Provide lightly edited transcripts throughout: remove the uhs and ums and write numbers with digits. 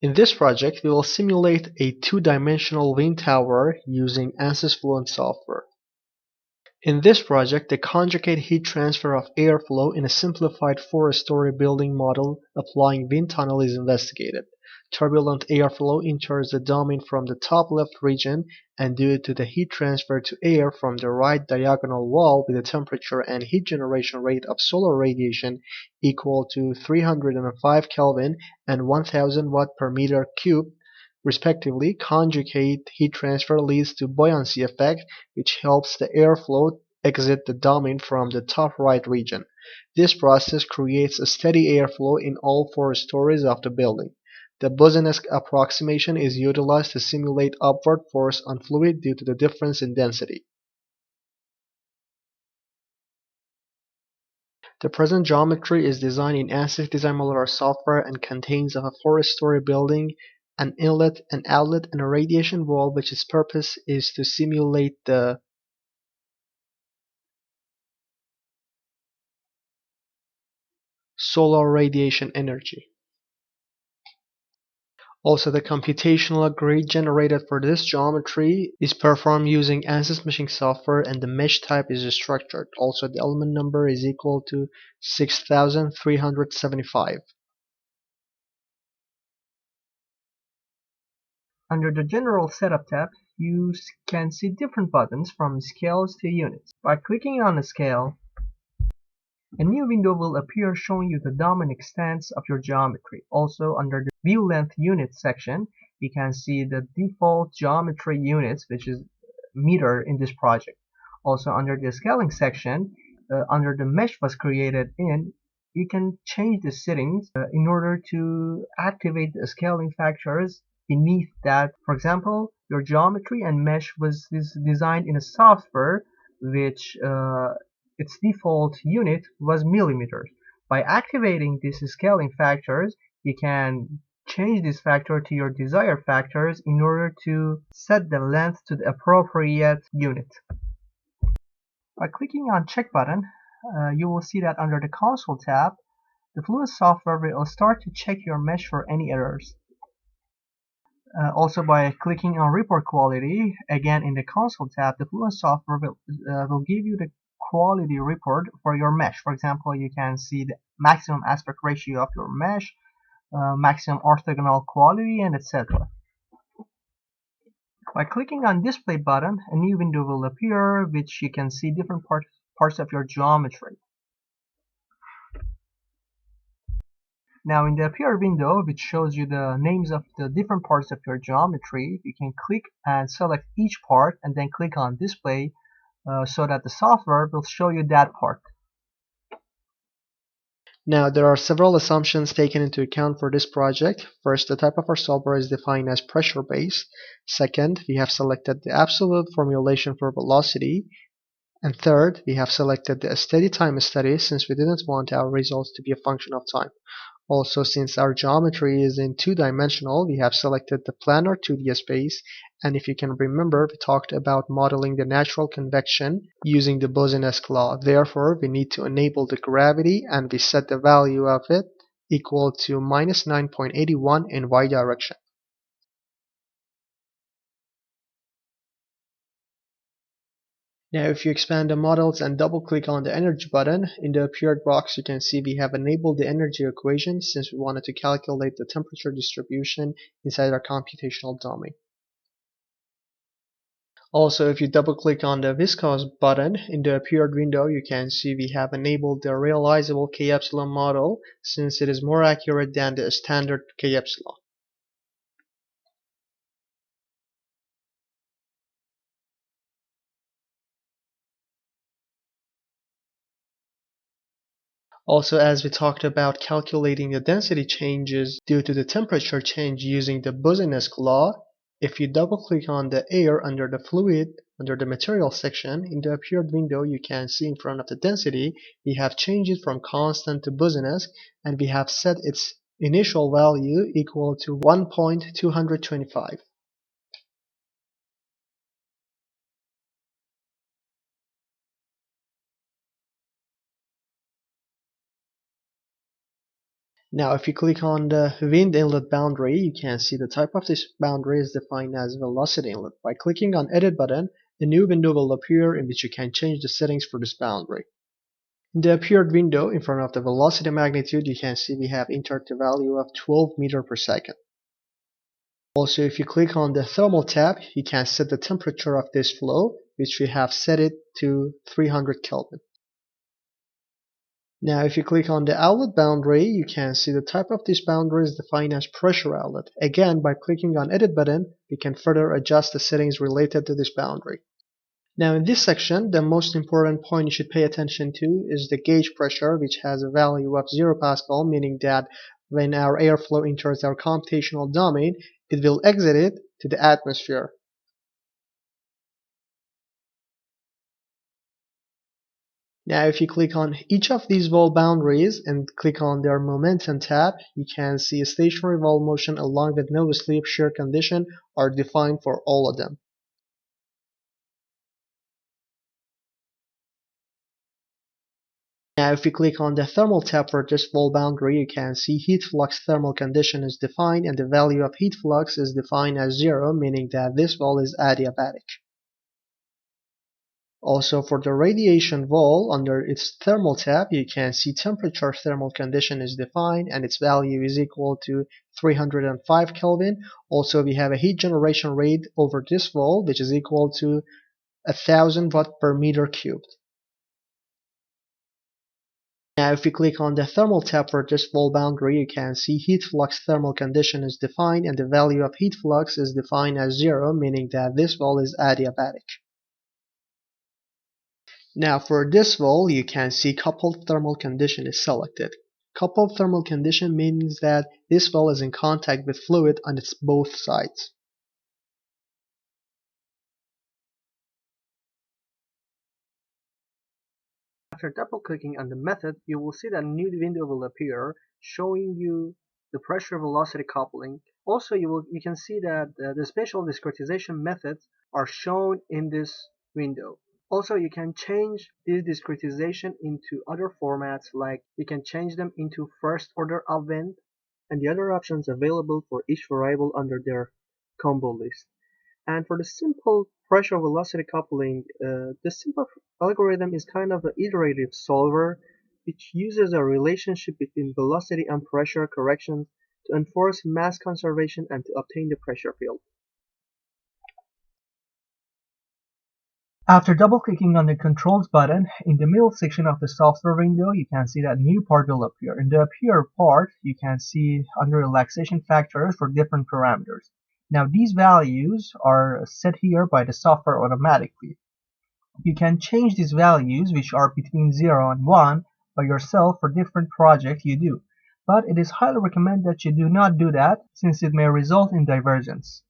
In this project, we will simulate a two-dimensional wind tower using ANSYS Fluent software. In this project, the conjugate heat transfer of airflow in a simplified four-story building model applying wind tunnel is investigated. Turbulent airflow enters the domain from the top left region, and due to the heat transfer to air from the right diagonal wall with a temperature and heat generation rate of solar radiation equal to 305 Kelvin and 1000 watt per meter cubed, respectively, conjugate heat transfer leads to buoyancy effect, which helps the airflow exit the domain from the top right region. This process creates a steady airflow in all four stories of the building. The Boussinesq approximation is utilized to simulate upward force on fluid due to the difference in density. The present geometry is designed in ANSYS Design Modeler software and contains of a four-story building, an inlet, an outlet, and a radiation wall, which its purpose is to simulate the solar radiation energy. Also, the computational grid generated for this geometry is performed using ANSYS meshing software, and the mesh type is structured. Also, the element number is equal to 6375. Under the General Setup tab, you can see different buttons from scales to units. By clicking on a scale, a new window will appear showing you the domain extents of your geometry. Also, under the View Length Units section, you can see the default geometry units, which is meter in this project. Also, under the Scaling section, under the mesh was created in, you can change the settings in order to activate the scaling factors beneath that. For example, your geometry and mesh is designed in a software which its default unit was millimeters. By activating these scaling factors, you can change this factor to your desired factors in order to set the length to the appropriate unit. By clicking on check button, you will see that under the console tab, the Fluent software will start to check your mesh for any errors. Also, by clicking on report quality, again in the console tab, the Fluent software will give you the quality report for your mesh. For example, you can see the maximum aspect ratio of your mesh, maximum orthogonal quality, and etc. By clicking on display button, a new window will appear which you can see different parts of your geometry. Now in the appear window, which shows you the names of the different parts of your geometry, you can click and select each part and then click on display so that the software will show you that part. Now, there are several assumptions taken into account for this project. First, the type of our software is defined as pressure-based. Second, we have selected the absolute formulation for velocity. And third, we have selected the steady time study since we didn't want our results to be a function of time. Also, since our geometry is in two-dimensional, we have selected the planar 2D space, and if you can remember, we talked about modeling the natural convection using the Boussinesq law. Therefore, we need to enable the gravity, and we set the value of it equal to minus 9.81 in y direction. Now, if you expand the models and double-click on the energy button, in the appeared box you can see we have enabled the energy equation since we wanted to calculate the temperature distribution inside our computational domain. Also, if you double-click on the viscous button, in the appeared window you can see we have enabled the realizable K-epsilon model since it is more accurate than the standard K-epsilon. Also, as we talked about calculating the density changes due to the temperature change using the Boussinesq law, if you double-click on the air under the fluid, under the material section, in the appeared window you can see in front of the density, we have changed it from constant to Boussinesq, and we have set its initial value equal to 1.225. Now, if you click on the wind inlet boundary, you can see the type of this boundary is defined as velocity inlet. By clicking on Edit button, a new window will appear in which you can change the settings for this boundary. In the appeared window, in front of the velocity magnitude, you can see we have entered the value of 12 meters per second. Also, if you click on the thermal tab, you can set the temperature of this flow, which we have set it to 300 Kelvin. Now, if you click on the outlet boundary, you can see the type of this boundary is defined as pressure outlet. Again, by clicking on Edit button, we can further adjust the settings related to this boundary. Now, in this section, the most important point you should pay attention to is the gauge pressure, which has a value of 0 pascal, meaning that when our airflow enters our computational domain, it will exit it to the atmosphere. Now, if you click on each of these wall boundaries and click on their momentum tab, you can see a stationary wall motion along with no slip shear condition are defined for all of them. Now, if you click on the thermal tab for this wall boundary, you can see heat flux thermal condition is defined and the value of heat flux is defined as 0, meaning that this wall is adiabatic. Also, for the radiation wall, under its thermal tab, you can see temperature thermal condition is defined and its value is equal to 305 Kelvin. Also, we have a heat generation rate over this wall, which is equal to 1000 watt per meter cubed. Now, if you click on the thermal tab for this wall boundary, you can see heat flux thermal condition is defined and the value of heat flux is defined as 0, meaning that this wall is adiabatic. Now for this wall, you can see coupled thermal condition is selected. Coupled thermal condition means that this wall is in contact with fluid on its both sides. After double-clicking on the method, you will see that a new window will appear showing you the pressure-velocity coupling. Also, you can see that the spatial discretization methods are shown in this window. Also, you can change this discretization into other formats, like you can change them into first order advent and the other options available for each variable under their combo list. And for the simple pressure velocity coupling, the simple algorithm is kind of an iterative solver which uses a relationship between velocity and pressure corrections to enforce mass conservation and to obtain the pressure field. After double-clicking on the Controls button, in the middle section of the software window, you can see that new part will appear. In the Appear part, you can see under relaxation factors for different parameters. Now these values are set here by the software automatically. You can change these values, which are between 0 and 1, by yourself for different projects you do. But it is highly recommended that you do not do that, since it may result in divergence.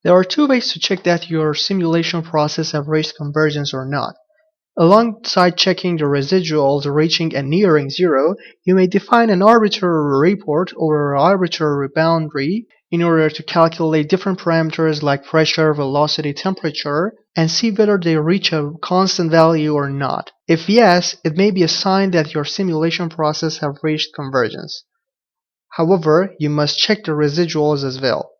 There are two ways to check that your simulation process have reached convergence or not. Alongside checking the residuals reaching and nearing 0, you may define an arbitrary report or arbitrary boundary in order to calculate different parameters like pressure, velocity, temperature, and see whether they reach a constant value or not. If yes, it may be a sign that your simulation process have reached convergence. However, you must check the residuals as well.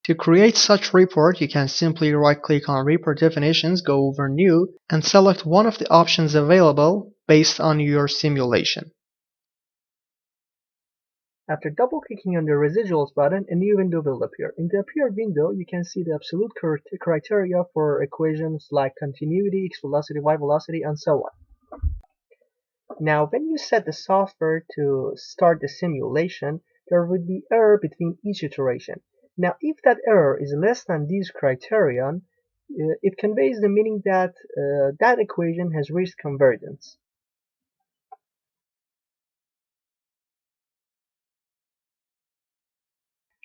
To create such report, you can simply right-click on Report Definitions, go over New, and select one of the options available based on your simulation. After double-clicking on the Residuals button, a new window will appear. In the Appear window, you can see the absolute criteria for equations like continuity, x velocity, y velocity, and so on. Now, when you set the software to start the simulation, there would be error between each iteration. Now, if that error is less than these criterion, it conveys the meaning that that equation has reached convergence.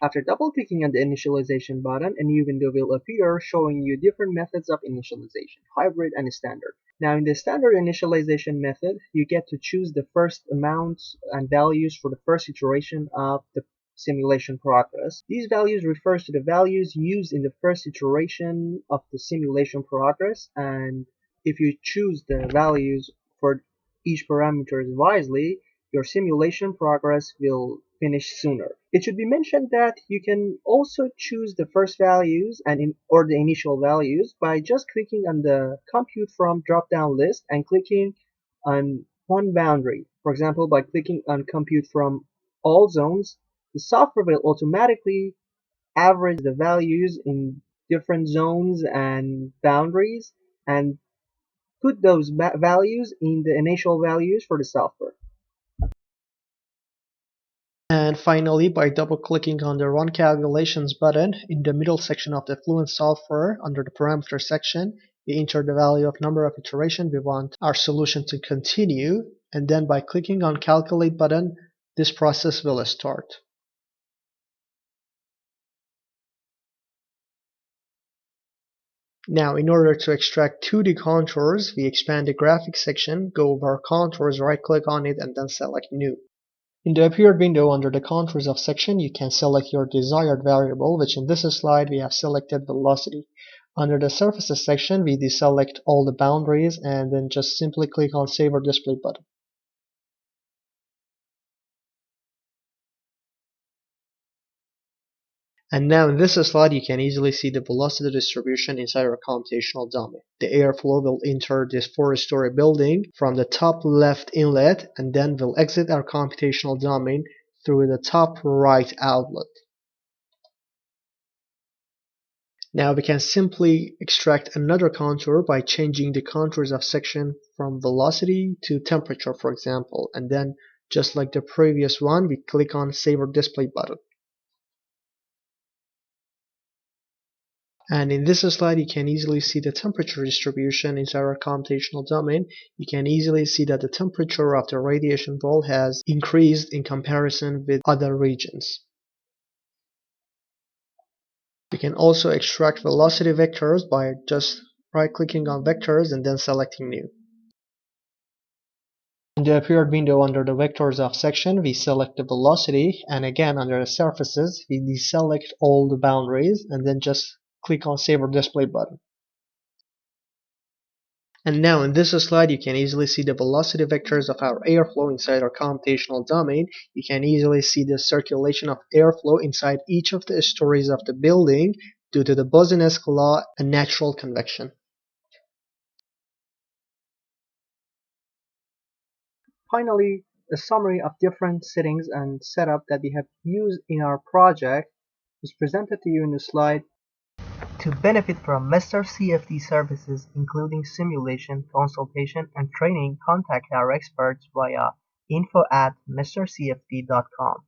After double-clicking on the Initialization button, a new window will appear showing you different methods of initialization, hybrid and standard. Now in the standard initialization method, you get to choose the first amounts and values for the first iteration of the simulation progress. These values refers to the values used in the first iteration of the simulation progress, and if you choose the values for each parameter wisely, your simulation progress will finish sooner. It should be mentioned that you can also choose the first values or the initial values by just clicking on the compute from drop-down list and clicking on one boundary. For example, by clicking on compute from all zones, the software will automatically average the values in different zones and boundaries and put those values in the initial values for the software. And finally, by double-clicking on the Run Calculations button in the middle section of the Fluent software under the Parameter section, we enter the value of number of iterations we want our solution to continue, and then by clicking on Calculate button, this process will start. Now, in order to extract 2D contours, we expand the Graphics section, go over Contours, right-click on it, and then select New. In the Appeared window under the Contours of section, you can select your desired variable, which in this slide we have selected velocity. Under the Surfaces section, we deselect all the boundaries and then just simply click on Save or Display button. And now in this slide, you can easily see the velocity distribution inside our computational domain. The airflow will enter this 4-story building from the top left inlet and then will exit our computational domain through the top right outlet. Now we can simply extract another contour by changing the contours of section from velocity to temperature, for example, and then just like the previous one, we click on Save or Display button. And in this slide, you can easily see the temperature distribution inside our computational domain. You can easily see that the temperature of the radiation ball has increased in comparison with other regions. We can also extract velocity vectors by just right-clicking on Vectors and then selecting New. In the Appeared window under the Vectors of section, we select the velocity, and again under the Surfaces, we deselect all the boundaries and then just click on Save or Display button. And now in this slide, you can easily see the velocity vectors of our airflow inside our computational domain. You can easily see the circulation of airflow inside each of the stories of the building due to the Bose-Einstein law and natural convection. Finally, a summary of different settings and setup that we have used in our project is presented to you in the slide. To benefit from Master CFD services including simulation, consultation, and training, contact our experts via info@mastercfd.com.